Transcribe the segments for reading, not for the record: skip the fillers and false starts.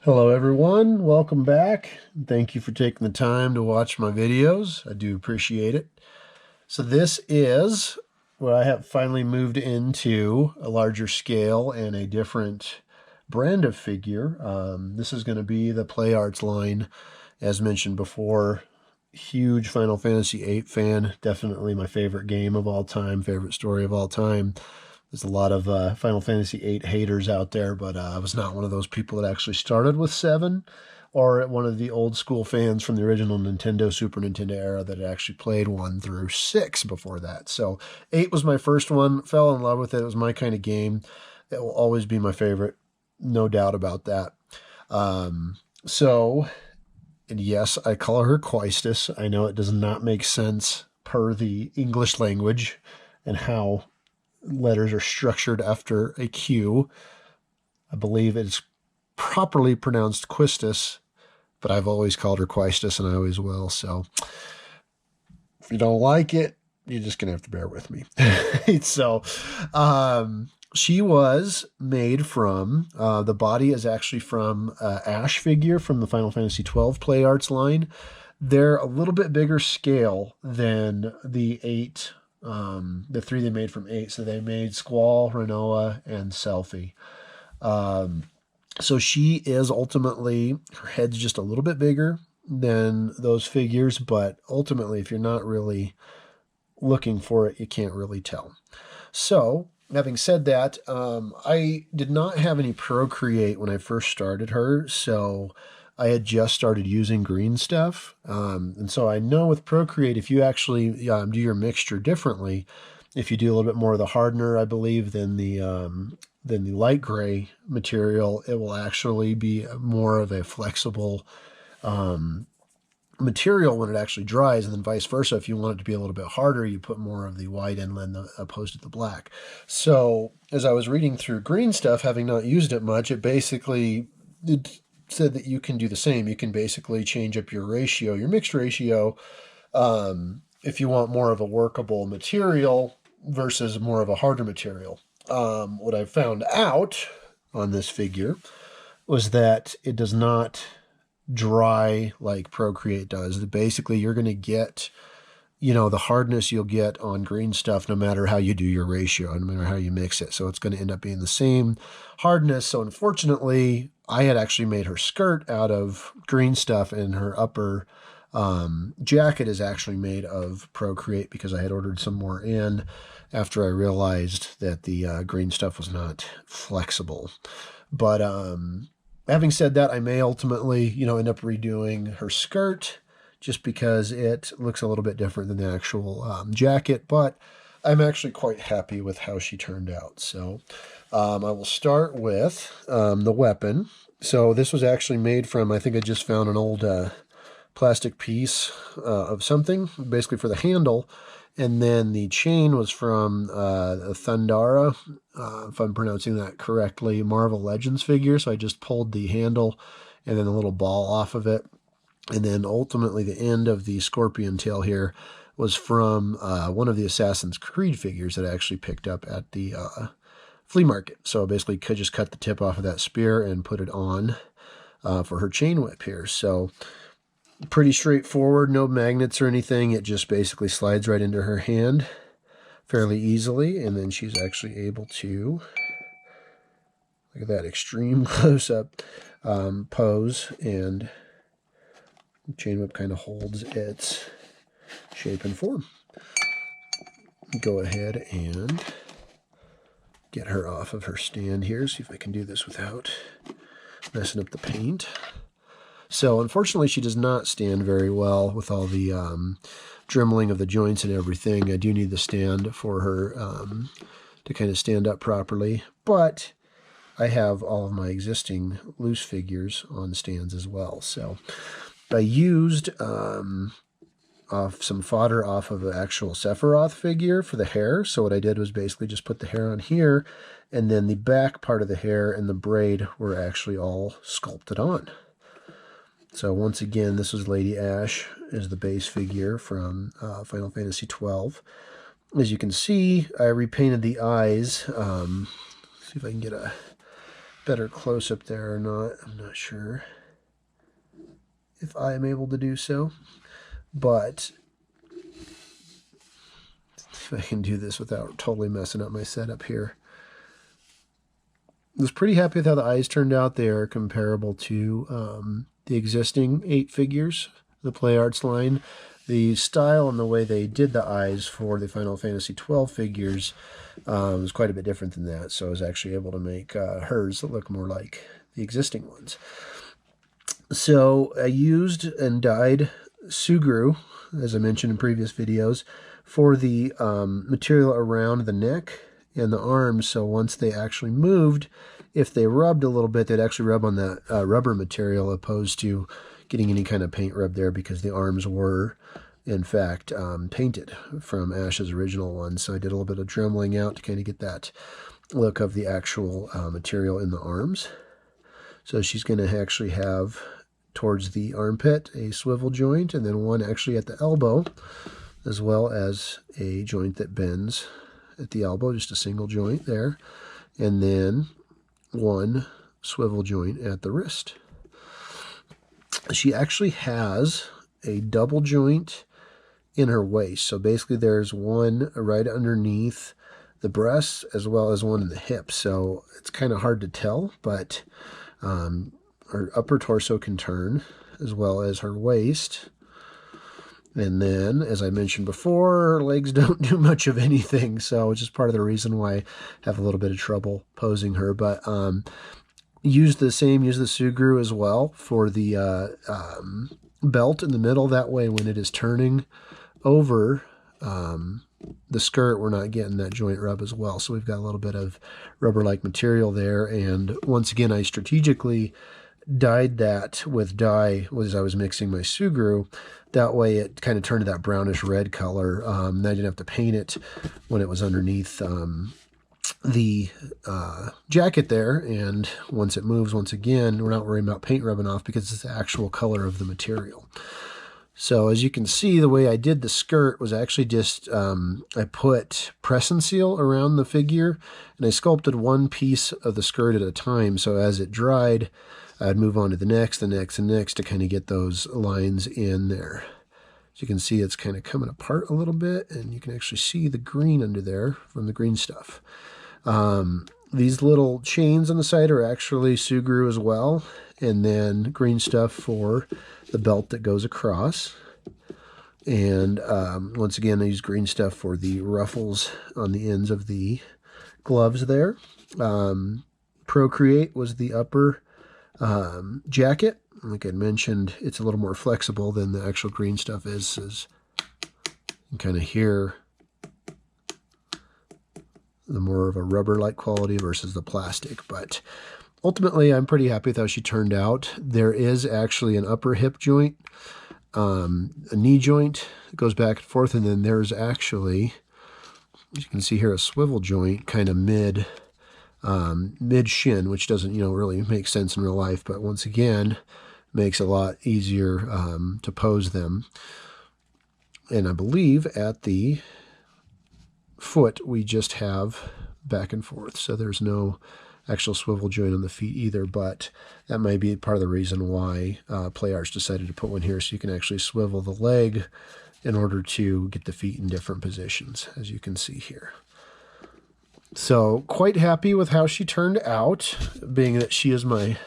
Hello everyone, welcome back. Thank you for taking the time to watch my videos. I do appreciate it. So this is where I have finally moved into a larger scale and a different brand of figure. This is going to be the Play Arts line, as mentioned before. Huge Final Fantasy VIII fan, definitely my favorite game of all time, favorite story of all time. There's a lot of Final Fantasy VIII haters out there, but I was not one of those people that actually started with 7 or one of the old school fans from the original Nintendo, Super Nintendo era that actually played 1 through 6 before that. So 8 was my first one, fell in love with it. It was my kind of game. It will always be my favorite, no doubt about that. And yes, I call her Quistis. I know it does not make sense per the English language and how letters are structured after a Q. I believe it's properly pronounced Quistis, but I've always called her Quistis, and I always will. So if you don't like it, you're just going to have to bear with me. She was made from, the body is actually from Ash figure from the Final Fantasy XII Play Arts line. They're a little bit bigger scale than the 8, the 3 they made from 8. So they made Squall, Renoa, and Selphie. So she is ultimately, her head's just a little bit bigger than those figures, but ultimately, if you're not really looking for it, you can't really tell. So, having said that, I did not have any Procreate when I first started her, so I had just started using green stuff. And so I know with Procreate, if you actually do your mixture differently, if you do a little bit more of the hardener, I believe, than the light gray material, it will actually be more of a flexible material when it actually dries, and then vice versa. If you want it to be a little bit harder, you put more of the white inland opposed to the black. So as I was reading through green stuff, having not used it much, it said that you can do the same. You can basically change up your ratio, your mixed ratio, if you want more of a workable material versus more of a harder material. What I found out on this figure was that it does not dry like Procreate does. Basically, you're going to get, the hardness you'll get on green stuff no matter how you do your ratio, no matter how you mix it. So it's going to end up being the same hardness. So unfortunately, I had actually made her skirt out of green stuff, and her upper jacket is actually made of Procreate because I had ordered some more in after I realized that the green stuff was not flexible. But having said that, I may ultimately, end up redoing her skirt just because it looks a little bit different than the actual jacket, but I'm actually quite happy with how she turned out. So I will start with the weapon. So this was actually made from, I think I just found an old plastic piece of something, basically for the handle. And then the chain was from Thundara, if I'm pronouncing that correctly, Marvel Legends figure. So I just pulled the handle and then a little ball off of it. And then ultimately the end of the scorpion tail here was from one of the Assassin's Creed figures that I actually picked up at the flea market. So I basically could just cut the tip off of that spear and put it on for her chain whip here. So pretty straightforward, no magnets or anything. It just basically slides right into her hand fairly easily, and then she's actually able to, look at that extreme close-up pose, and the chain whip kind of holds its shape and form. Go ahead and get her off of her stand here, see if I can do this without messing up the paint. So unfortunately, she does not stand very well with all the dremeling of the joints and everything. I do need the stand for her to kind of stand up properly, but I have all of my existing loose figures on stands as well. So I used some fodder off of an actual Sephiroth figure for the hair. So what I did was basically just put the hair on here, and then the back part of the hair and the braid were actually all sculpted on. So once again, this is Lady Ash as the base figure from Final Fantasy XII. As you can see, I repainted the eyes. See if I can get a better close-up there or not. I'm not sure if I am able to do so, but if I can do this without totally messing up my setup here. I was pretty happy with how the eyes turned out. They are comparable to the existing 8 figures, the Play Arts line. The style and the way they did the eyes for the Final Fantasy XII figures was quite a bit different than that, so I was actually able to make hers look more like the existing ones. So I used and dyed Sugru, as I mentioned in previous videos, for the material around the neck and the arms, so once they actually moved, if they rubbed a little bit, they'd actually rub on that rubber material opposed to getting any kind of paint rub there, because the arms were, in fact, painted from Ash's original one. So I did a little bit of dremeling out to kind of get that look of the actual material in the arms. So she's going to actually have, towards the armpit, a swivel joint, and then one actually at the elbow, as well as a joint that bends at the elbow, just a single joint there, and then one swivel joint at the wrist. She actually has a double joint in her waist. So basically there's one right underneath the breast as well as one in the hip. So it's kind of hard to tell, but her upper torso can turn as well as her waist. And then, as I mentioned before, her legs don't do much of anything, so it's just part of the reason why I have a little bit of trouble posing her. But use the Sugru as well for the belt in the middle. That way, when it is turning over the skirt, we're not getting that joint rub as well. So we've got a little bit of rubber-like material there. And once again, I strategically dyed that with dye as I was mixing my Sugru. That way it kind of turned to that brownish red color. I didn't have to paint it when it was underneath the jacket there. And once it moves, once again, we're not worrying about paint rubbing off because it's the actual color of the material. So as you can see, the way I did the skirt was actually just, I put press and seal around the figure, and I sculpted one piece of the skirt at a time. So as it dried, I'd move on to the next, the next, and next to kind of get those lines in there. As you can see, it's kind of coming apart a little bit, and you can actually see the green under there from the green stuff. These little chains on the side are actually Sugru as well, and then green stuff for the belt that goes across. And once again, I use green stuff for the ruffles on the ends of the gloves there. Procreate was the upper jacket. Like I mentioned, it's a little more flexible than the actual green stuff is. As you can kind of hear the more of a rubber-like quality versus the plastic. But ultimately, I'm pretty happy with how she turned out. There is actually an upper hip joint, a knee joint that goes back and forth, and then there's actually, as you can see here, a swivel joint kind of mid-shin, which doesn't, really make sense in real life, but once again, makes it a lot easier to pose them. And I believe at the foot, we just have back and forth, so there's no actual swivel joint on the feet either, but that might be part of the reason why Play Arts decided to put one here, so you can actually swivel the leg in order to get the feet in different positions, as you can see here. So quite happy with how she turned out, being that she is my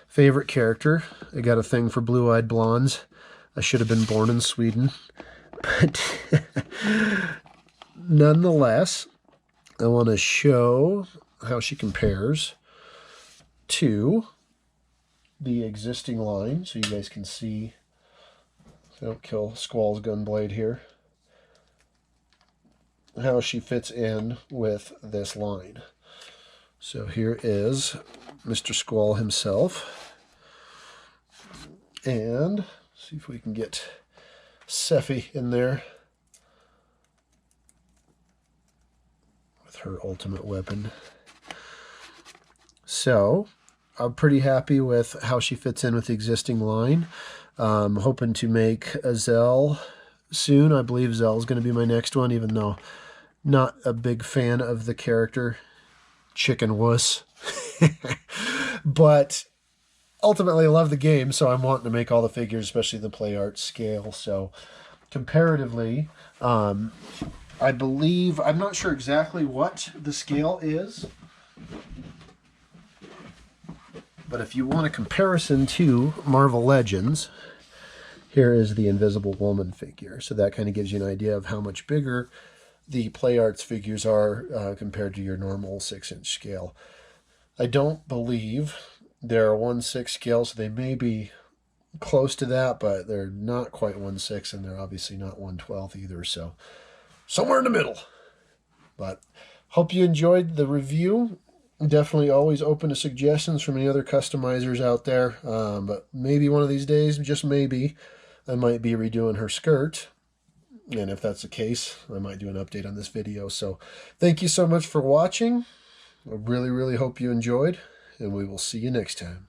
favorite character. I got a thing for blue-eyed blondes. I should have been born in Sweden, but nonetheless, I want to show how she compares to the existing line, so you guys can see. So don't kill Squall's gunblade here. How she fits in with this line. So here is Mr. Squall himself. And see if we can get Sephi in there with her ultimate weapon. So I'm pretty happy with how she fits in with the existing line. Hoping to make a Zell soon. I believe Zell is going to be my next one, even though not a big fan of the character. Chicken wuss. But ultimately, I love the game, so I'm wanting to make all the figures, especially the play art scale. So comparatively, I believe, I'm not sure exactly what the scale is, but if you want a comparison to Marvel Legends, here is the Invisible Woman figure. So that kind of gives you an idea of how much bigger the Play Arts figures are compared to your normal 6-inch scale. I don't believe they're 1/6 scale, so they may be close to that, but they're not quite 1/6, and they're obviously not 1/12 either, so somewhere in the middle. But hope you enjoyed the review. Definitely always open to suggestions from any other customizers out there, but maybe one of these days, just maybe, I might be redoing her skirt. And if that's the case, I might do an update on this video. So thank you so much for watching. I really, really hope you enjoyed, and we will see you next time.